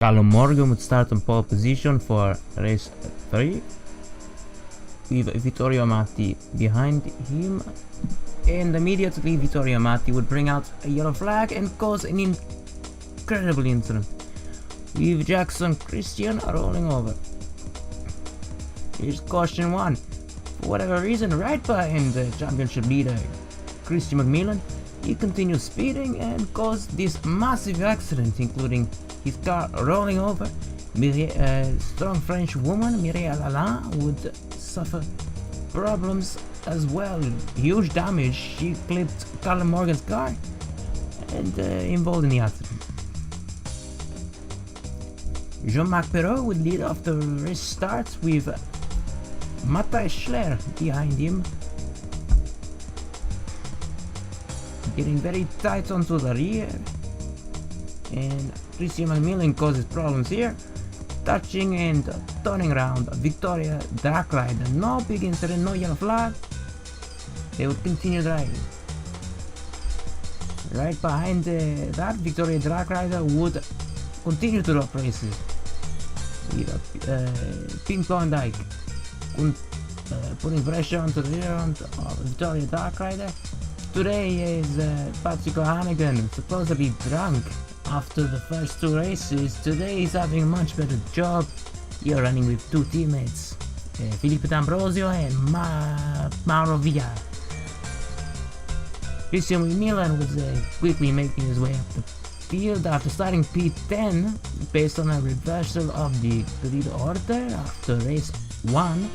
Callum Morgan would start on pole position for race 3, with Vittorio Amati behind him, and immediately Vittorio Amati would bring out a yellow flag and cause an incredible incident, with Jackson Christian rolling over. Here's caution 1. For whatever reason, right behind the championship leader Christian McMillan, he continued speeding and caused this massive accident, including his car rolling over. A strong French woman, Mireille Alain, would suffer problems as well. Huge damage. She clipped Callum Morgan's car and involved in the accident. Jean-Marc Perrault would lead off the race start with Matthias Schler behind him, getting very tight onto the rear, and Christian McMillan causes problems here, touching and turning around Victoria Dark Rider. No big incident, no yellow flag. They would continue driving. Right behind that, Victoria Dark Rider would continue to drop races with Pim Klondike putting pressure onto the rear end of Victoria Dark Rider. Today is Patrick O'Hannigan, supposedly drunk after the first 2 races. Today he's having a much better job. Here running with 2 teammates, Filippo D'Ambrosio and Mauro Villar. Christian McMillan was quickly making his way up the field after starting P10 based on a reversal of the grid order after race 1.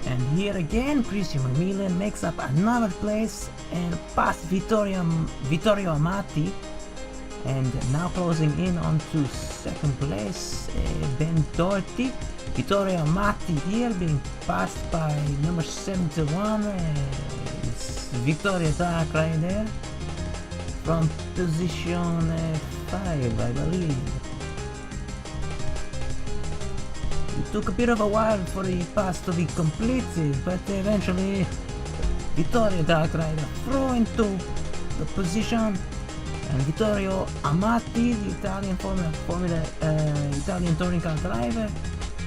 And here again, Christian McMillan makes up another place and past Vittorio Amati, and now closing in onto second place, Ben Doherty. Vittorio Amati here being passed by number 71, Victoria Dark right there, from position 5, I believe. It took a bit of a while for the pass to be completed, but eventually Vittorio Dark Rider threw into the position, and Vittorio Amati, the Italian Italian touring car driver,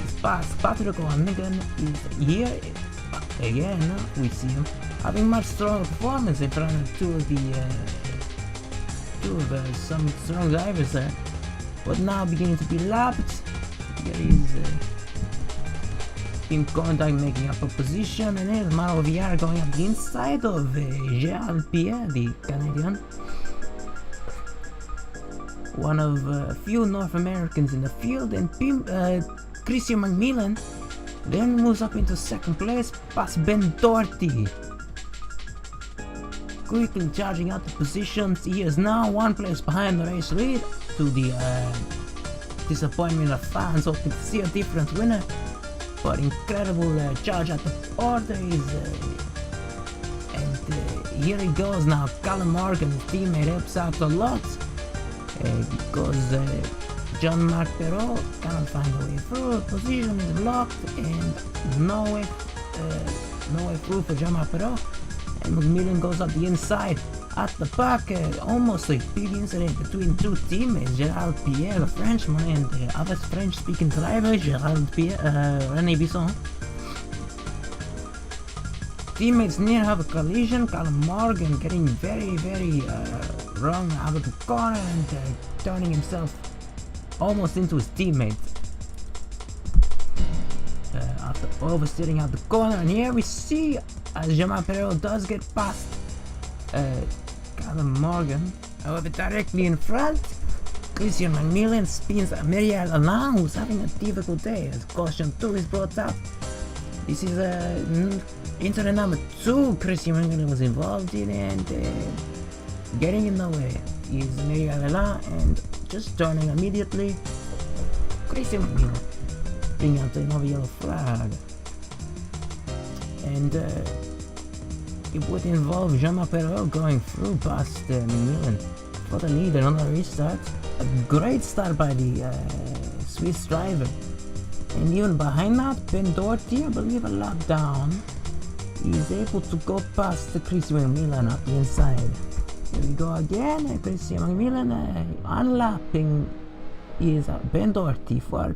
is past Patrick O'Hannigan. Is here again. We see him having much stronger performance in front of two of some strong drivers there, but now beginning to be lapped. Here is Pim Klondike making up a position, and here's Mauro Villar going up the inside of Gérald Pierre, the Canadian. One of a few North Americans in the field, and Christian McMillan then moves up into second place past Ben Doherty. Quickly charging out the positions, he is now 1 place behind the race lead, to the disappointment of fans hoping to see a different winner. But incredible charge at the order is, and here he goes now. Callum Morgan, his teammate, helps out a lot because Jean-Marc Perrault cannot find a way through. Position is blocked and no way through for Jean-Marc Perrault. And McMillan goes up the inside at the back. Almost a big incident between 2 teammates, Gérald Pierre, the Frenchman, and the other French-speaking driver, René Bisson. Teammates near have a collision. Callum Morgan getting very wrong out of the corner and turning himself almost into his teammate after oversteering out the corner. And here we see as Jean-Marc Perrault does get past Callum Morgan. However, directly in front, Christian McMillan spins Mireille Alain, who's having a difficult day as caution 2 is brought up. This is incident number 2 Christian McMillan was involved in, and getting in the way is Mireille Alain, and just turning immediately, Christian McMillan bringing out another yellow flag. And it would involve Jean-Marc Perrault going through past McMillan for the lead. Another restart. A great start by the Swiss driver. And even behind that, Ben Doherty, I believe a lap down, is able to go past the Christian McMillan up the inside. Here we go again. Christian Macmillan unlapping is Ben Doherty for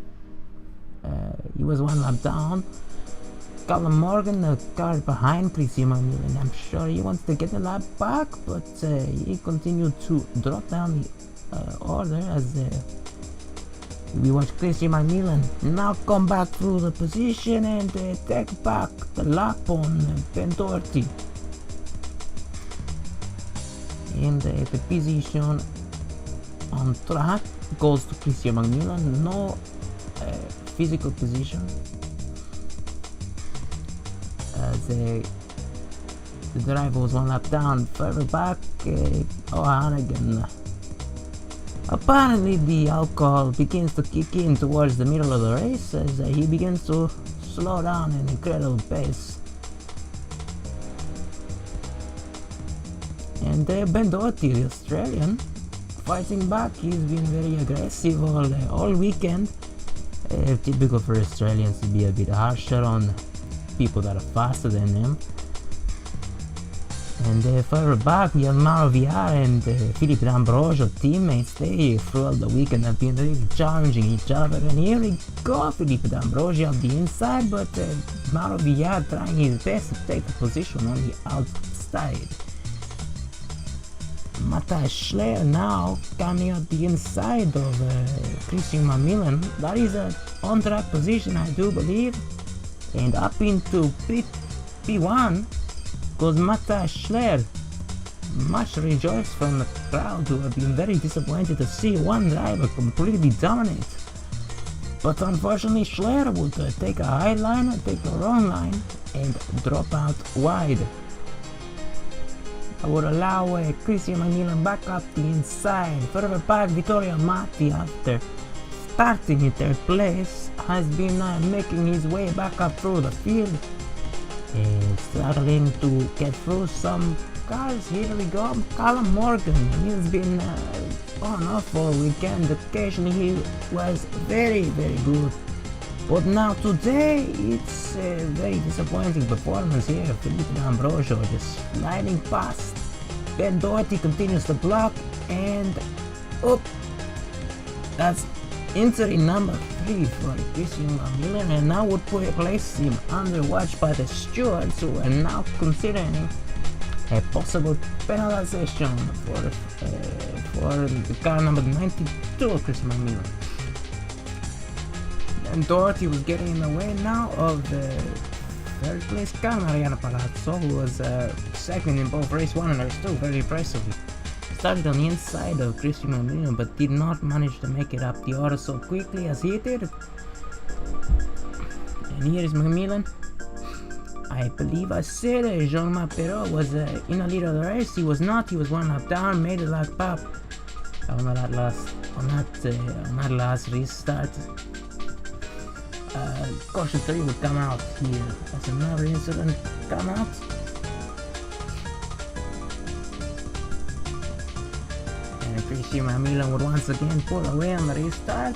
he was one lap down. Callum Morgan, the car behind Christian Macmillan. I'm sure he wants to get a lap back, but he continued to drop down the order as we watch Christian Macmillan now come back through the position and take back the lap on Ben Doherty. And the position on track goes to Christian Macmillan. No physical position as the driver was one lap down. Further back, O'Hannigan. Apparently the alcohol begins to kick in towards the middle of the race as he begins to slow down at an incredible pace. And Ben Doherty, the Australian, fighting back. He's been very aggressive all weekend. Typical for Australians to be a bit harsher on people that are faster than them. And further back we have Mauro Villar and Philippe D'Ambrosio, teammates. They throughout the weekend have been really challenging each other, and here we go, Philippe D'Ambrosio on the inside, but Mauro Villar trying his best to take the position on the outside. Matthias Schleyer now coming out the inside of Christian Macmillan. That is an on-track position, I do believe. And up into P1 goes Matthias Schleyer. Much rejoiced from the crowd who have been very disappointed to see one driver completely dominate. But unfortunately Schleyer would take a high line, take the wrong line and drop out wide. I would allow Christian Macmillan back up the inside. Further back, Vittorio Matti, after starting in third place, has been making his way back up through the field and struggling to get through some cars. Here we go, Callum Morgan. He's been on off all weekend. Occasionally he was very good, but now today it's a very disappointing performance here. Philippe D'Ambrosio just sliding past. Ben Doherty continues to block, and that's injury number 3 for Christian Macmillan, and now would place him under watch by the stewards, who are now considering a possible penalization for the car number 92, Christian Macmillan. And Doherty was getting in the way now of the third place car, Mariana Palazzo, who was second in both race 1 and race 2, very impressively. Started on the inside of Christian Macmillan, but did not manage to make it up the order so quickly as he did. And here is Macmillan. I believe I said Jean-Marc Perrault was in the lead of the race. He was not. He was one lap down, made a lap up on that last restart. Caution 3 would come out here as another incident come out. And Christian Macmillan would once again pull away on the restart.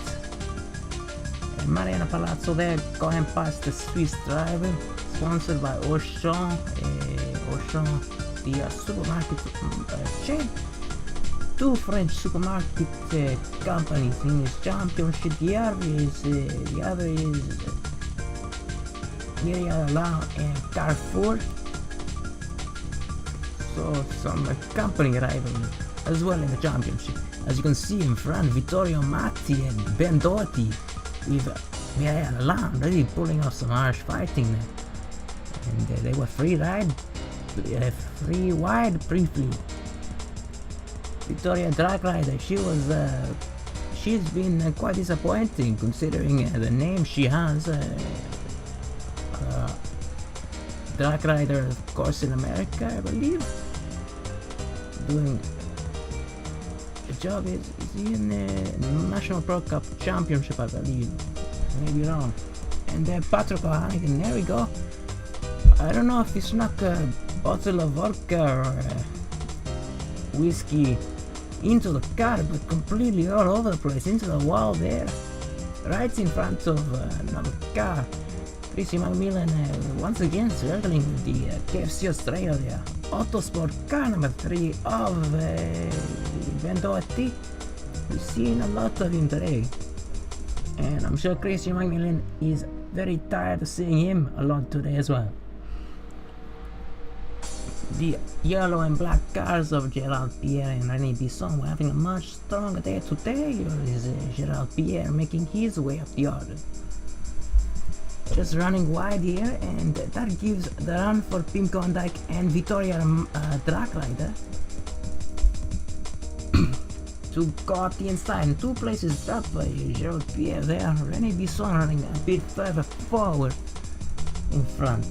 And Mariana Palazzo there going past the Swiss driver, sponsored by Auchan, the supermarket chain. 2 French supermarket companies in his championship. The other is Miriam and Carrefour. So some company rivalry as well in the championship. As you can see in front, Vittorio Matti and Ben Doherty with Miriam really pulling off some harsh fighting there. And they were free wide briefly. Victoria Drag Rider, she's been quite disappointing considering the name she has. Drag Rider, of course, in America, I believe. Doing a job is in the National Pro Cup Championship, I believe. Maybe wrong. And Patrick O'Hannigan, there we go. I don't know if he snuck a bottle of vodka or whiskey into the car, but completely all over the place, into the wall there, right in front of another car. Christian Macmillan once again struggling with the KFC Australia Autosport car number 3 of Vendotti. We've seen a lot of him today. And I'm sure Christian Macmillan is very tired of seeing him a lot today as well. The yellow and black cars of Gerald Pierre and René Bisson were having a much stronger day today. Is Gerald Pierre making his way up the order. Just running wide here, and that gives the run for Pim Kondijk and Vittoria Dragrider to go up the inside, and 2 places up by Gerald Pierre there. René Bisson running a bit further forward in front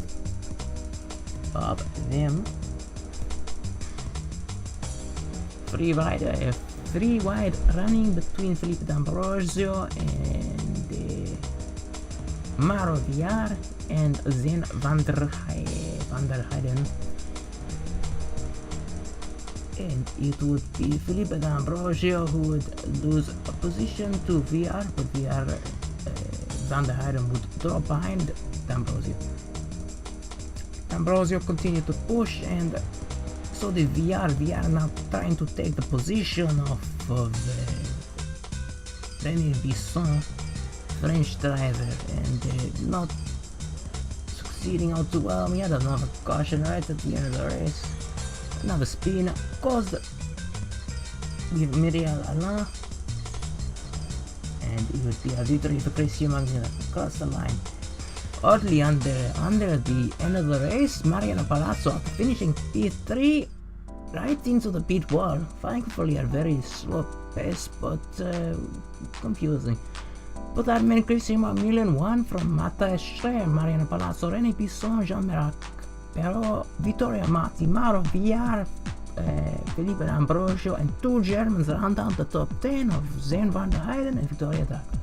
of them. 3 wide running between Felipe D'Ambrosio and Maro Villar and Zen van der Heijden. And it would be Felipe D'Ambrosio who would lose a position to Villar, but Van der Heijden would drop behind D'Ambrosio. D'Ambrosio continued to push, and so did Villar. Villar now trying to take the position of René Bisson, French driver, and not succeeding all too well. We had another caution right at the end of the race. Another spin caused with Muriel Alain, and it would be a victory for Christian Macmillan across the line. Oddly, under the end of the race, Mariano Palazzo, after finishing P3, right into the pit wall. Thankfully, a very slow pace, but confusing. But that meant Christian Macmillan won from Matthias Schreier, Mariano Palazzo, René Bisson, Jean-Marc Perrault, Vittorio Amati, Mauro Villar, Felipe D'Ambrosio, and 2 Germans round out the top 10 of Zen van der Heijden and Victoria Dragrider.